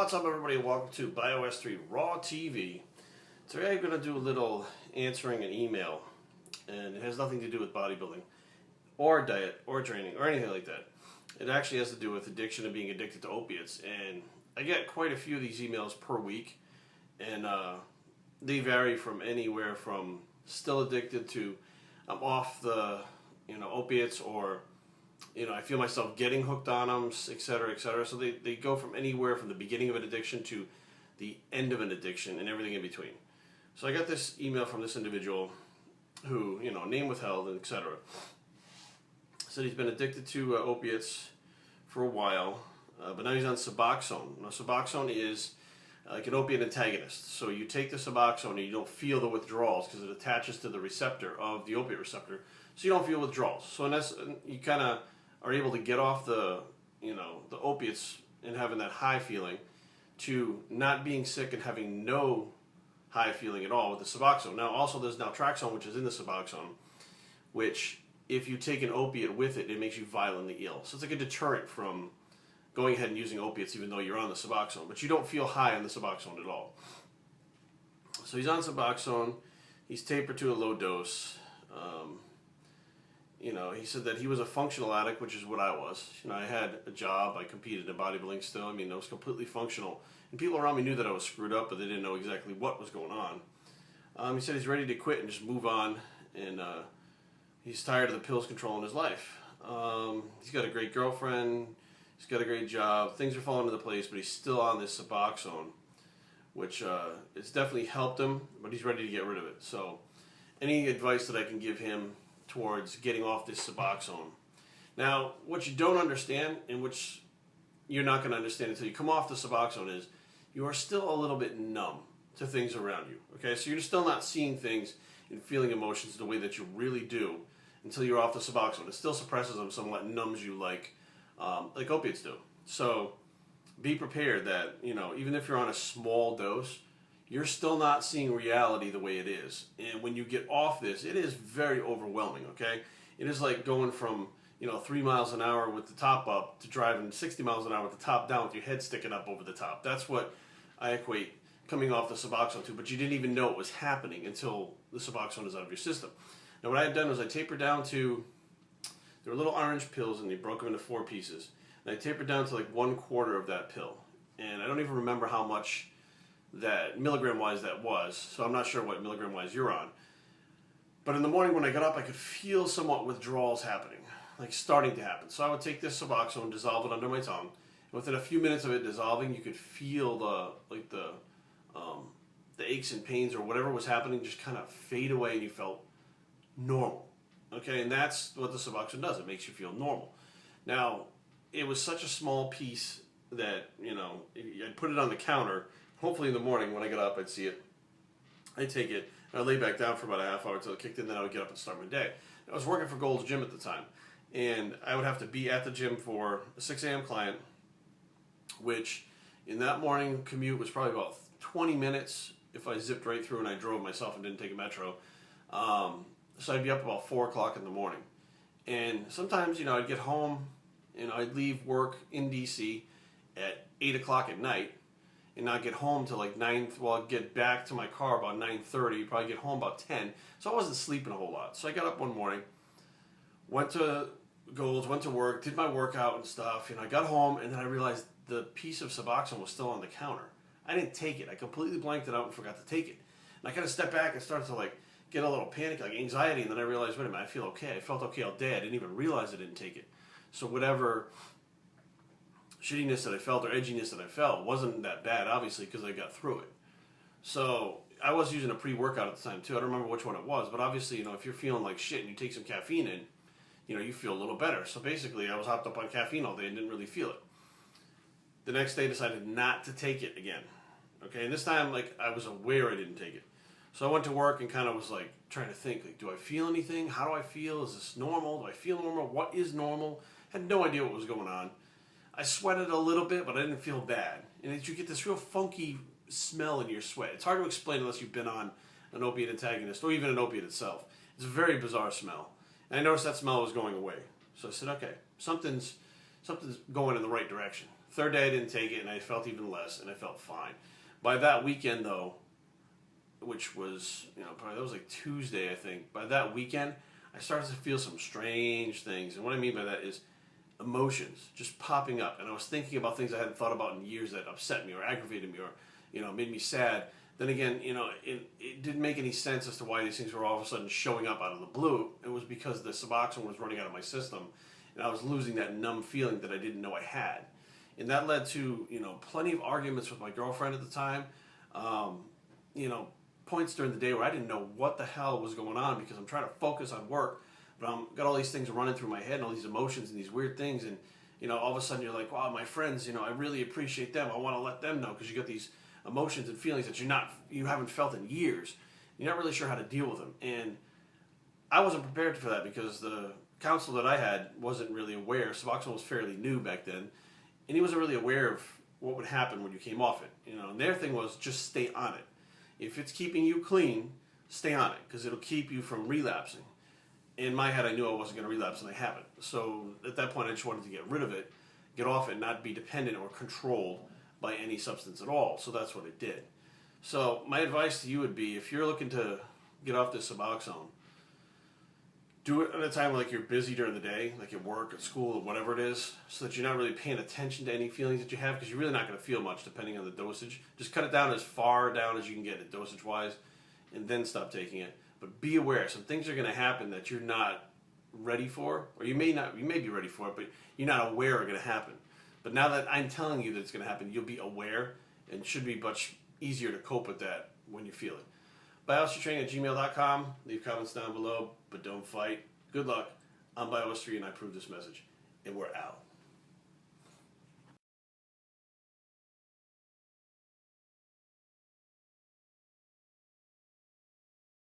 What's up, everybody? Welcome to Bios3 Raw TV. Today I'm going to do a little answering an email, and it has nothing to do with bodybuilding or diet or training or anything like that. It actually has to do with addiction and being addicted to opiates, and I get quite a few of these emails per week, and they vary from anywhere from still addicted to I'm off the opiates, or I feel myself getting hooked on them, etc., etc. So they go from anywhere from the beginning of an addiction to the end of an addiction and everything in between. So I got this email from this individual who, name withheld, and etc. Said he's been addicted to opiates for a while, but now he's on Suboxone. Now, Suboxone is like an opiate antagonist. So you take the Suboxone and you don't feel the withdrawals because it attaches to the receptor of the opiate receptor, so you don't feel withdrawals. So in essence, you kind of are able to get off the opiates and having that high feeling to not being sick and having no high feeling at all with the Suboxone. Now also there's naltrexone, which is in the Suboxone, which if you take an opiate with it, it makes you violently ill. So it's like a deterrent from going ahead and using opiates even though you're on the Suboxone, but you don't feel high on the Suboxone at all. So he's on Suboxone, he's tapered to a low dose. He said that he was a functional addict, which is what I was. I had a job, I competed in bodybuilding still. I was completely functional. And people around me knew that I was screwed up, but they didn't know exactly what was going on. He said he's ready to quit and just move on, and he's tired of the pills controlling his life. He's got a great girlfriend, he's got a great job, things are falling into place, but he's still on this Suboxone, which it's definitely helped him, but he's ready to get rid of it. So any advice that I can give him towards getting off this Suboxone. Now, what you don't understand, and which you're not going to understand until you come off the Suboxone, is you are still a little bit numb to things around you. Okay, so you're still not seeing things and feeling emotions the way that you really do until you're off the Suboxone. It still suppresses them somewhat, numbs you like opiates do. So be prepared that even if you're on a small dose, you're still not seeing reality the way it is. And when you get off this, it is very overwhelming, okay? It is like going from, 3 miles an hour with the top up to driving 60 miles an hour with the top down with your head sticking up over the top. That's what I equate coming off the Suboxone to, but you didn't even know it was happening until the Suboxone is out of your system. Now what I had done was I tapered down to, there were little orange pills and they broke them into 4 pieces. And I tapered down to like 1/4 of that pill. And I don't even remember how much that milligram wise that was, so I'm not sure what milligram wise you're on. But in the morning when I got up, I could feel somewhat withdrawals happening, like starting to happen. So I would take this Suboxone, dissolve it under my tongue, and within a few minutes of it dissolving, you could feel the aches and pains or whatever was happening just kind of fade away, and you felt normal. Okay, and that's what the Suboxone does. It makes you feel normal. Now, it was such a small piece that I'd put it on the counter. Hopefully in the morning when I get up, I'd see it. I'd take it, and I'd lay back down for about a half hour until it kicked in, then I would get up and start my day. I was working for Gold's Gym at the time, and I would have to be at the gym for a 6 a.m. client, which in that morning commute was probably about 20 minutes if I zipped right through and I drove myself and didn't take a metro. So I'd be up about 4 o'clock in the morning. And sometimes, I'd get home, and I'd leave work in D.C. at 8 o'clock at night, and not get home till like 9, I'd get back to my car about 9:30, probably get home about 10, so I wasn't sleeping a whole lot. So I got up one morning, went to Gold's, went to work, did my workout and stuff, I got home, and then I realized the piece of Suboxone was still on the counter. I didn't take it. I completely blanked it out and forgot to take it. And I kind of stepped back and started to get a little panic, like anxiety, and then I realized, wait a minute, I feel okay. I felt okay all day. I didn't even realize I didn't take it. So whatever shittiness that I felt or edginess that I felt wasn't that bad, obviously, because I got through it. So I was using a pre-workout at the time too. I don't remember which one it was, but obviously, if you're feeling like shit and you take some caffeine in, you feel a little better. So basically, I was hopped up on caffeine all day and didn't really feel it. The next day, I decided not to take it again. Okay, and this time, I was aware I didn't take it. So I went to work and kind of was trying to think, do I feel anything? How do I feel? Is this normal? Do I feel normal? What is normal? Had no idea what was going on. I sweated a little bit, but I didn't feel bad. And you get this real funky smell in your sweat. It's hard to explain unless you've been on an opiate antagonist or even an opiate itself. It's a very bizarre smell. And I noticed that smell was going away. So I said, okay, something's going in the right direction. Third day I didn't take it, and I felt even less, and I felt fine. By that weekend, though, which was, probably that was like Tuesday, I think. By that weekend, I started to feel some strange things. And what I mean by that is emotions just popping up. And I was thinking about things I hadn't thought about in years that upset me or aggravated me or, made me sad. Then again, it didn't make any sense as to why these things were all of a sudden showing up out of the blue. It was because the Suboxone was running out of my system, and I was losing that numb feeling that I didn't know I had. And that led to, plenty of arguments with my girlfriend at the time. Points during the day where I didn't know what the hell was going on because I'm trying to focus on work, but I'm got all these things running through my head and all these emotions and these weird things, and all of a sudden you're like, wow, my friends, I really appreciate them. I want to let them know, because you got these emotions and feelings that you haven't felt in years. You're not really sure how to deal with them, and I wasn't prepared for that because the counselor that I had wasn't really aware. Suboxone was fairly new back then, and he wasn't really aware of what would happen when you came off it. And their thing was just stay on it. If it's keeping you clean, stay on it, because it'll keep you from relapsing. In my head, I knew I wasn't going to relapse, and I haven't. So at that point, I just wanted to get rid of it, get off it, not be dependent or controlled by any substance at all. So that's what it did. So my advice to you would be, if you're looking to get off this Suboxone, do it at a time like you're busy during the day, like at work, at school, or whatever it is, so that you're not really paying attention to any feelings that you have, because you're really not going to feel much depending on the dosage. Just cut it down as far down as you can get it dosage-wise, and then stop taking it. But be aware, some things are going to happen that you're not ready for, or you may be ready for it, but you're not aware are going to happen. But now that I'm telling you that it's going to happen, you'll be aware, and it should be much easier to cope with that when you feel it. Bios3training@gmail.com. Leave comments down below, but don't fight. Good luck. I'm Bios3, and I approve this message. And we're out.